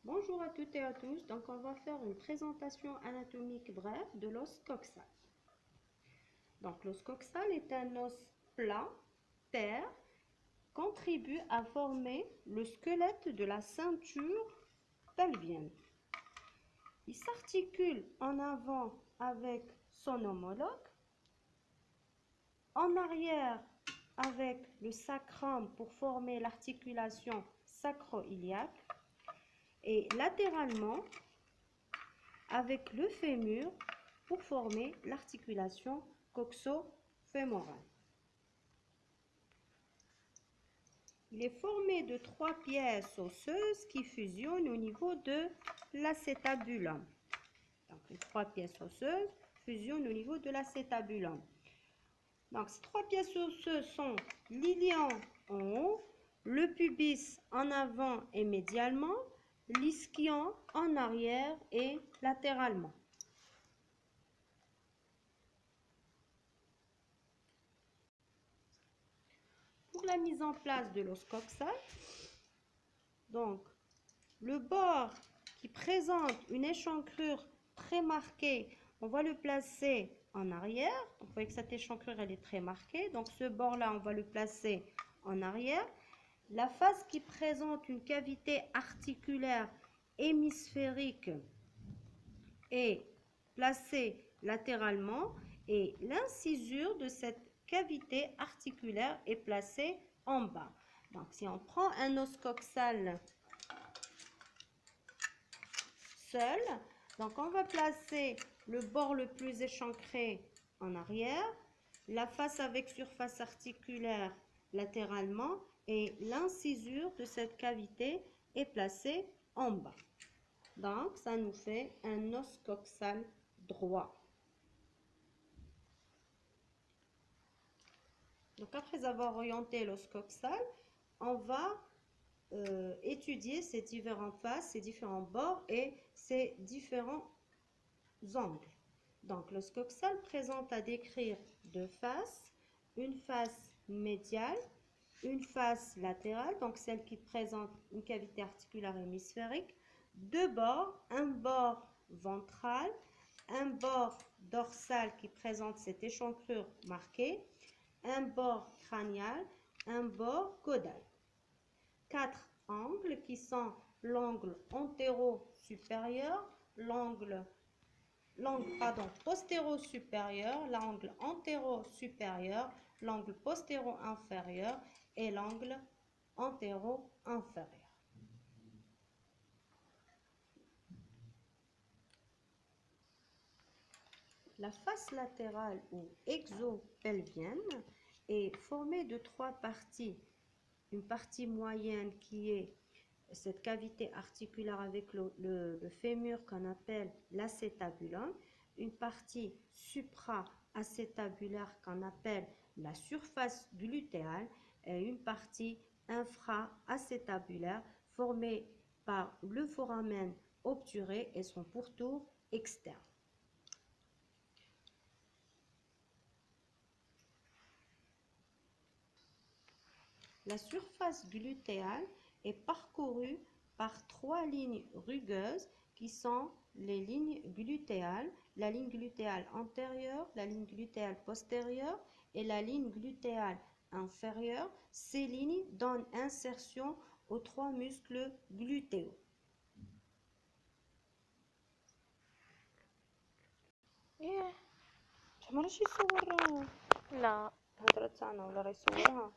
Bonjour à toutes et à tous, donc on va faire une présentation anatomique brève de l'os coxal. Donc l'os coxal est un os plat, terre, contribue à former le squelette de la ceinture pelvienne. Il s'articule en avant avec son homologue, en arrière avec le sacrum pour former l'articulation sacro-iliaque et latéralement avec le fémur pour former l'articulation coxo-fémorale. Il est formé de 3 pièces osseuses qui fusionnent au niveau de l'acétabulum. Donc les 3 pièces osseuses fusionnent au niveau de l'acétabulum. Donc ces 3 pièces osseuses sont l'ilion en haut, le pubis en avant et médialement, l'ischion en arrière et latéralement. Pour la mise en place de l'os coxal, donc le bord qui présente une échancrure très marquée, on va le placer en arrière. Donc, vous voyez que cette échancrure elle est très marquée. Donc ce bord-là, on va le placer en arrière. La face qui présente une cavité articulaire hémisphérique est placée latéralement et l'incisure de cette cavité articulaire est placée en bas. Donc si on prend un os coxal seul, donc on va placer le bord le plus échancré en arrière, la face avec surface articulaire latéralement et l'incisure de cette cavité est placée en bas. Donc ça nous fait un os coxal droit. Donc après avoir orienté l'os coxal, on va étudier ces différentes faces, ces différents bords et ces différents angles. Donc l'os coxal présente à décrire 2 faces, une face médiale, une face latérale, donc celle qui présente une cavité articulaire hémisphérique, 2 bords, un bord ventral, un bord dorsal qui présente cette échancrure marquée, un bord crânial, un bord caudal. 4 angles qui sont l'angle antéro-supérieur, l'angle postéro-supérieur, l'angle antéro-supérieur, l'angle postéro-inférieur et l'angle antéro-inférieur. La face latérale ou exopelvienne est formée de 3 parties. Une partie moyenne qui est cette cavité articulaire avec le fémur qu'on appelle l'acétabulum, une partie supra-acétabulaire qu'on appelle la surface glutéale et une partie infra-acétabulaire formée par le foramen obturé et son pourtour externe. La surface glutéale est parcourue par 3 lignes rugueuses qui sont les lignes glutéales, la ligne glutéale antérieure, la ligne glutéale postérieure et la ligne glutéale inférieure. Ces lignes donnent insertion aux 3 muscles glutéaux. لا. هدرت أنا ولا ريصورها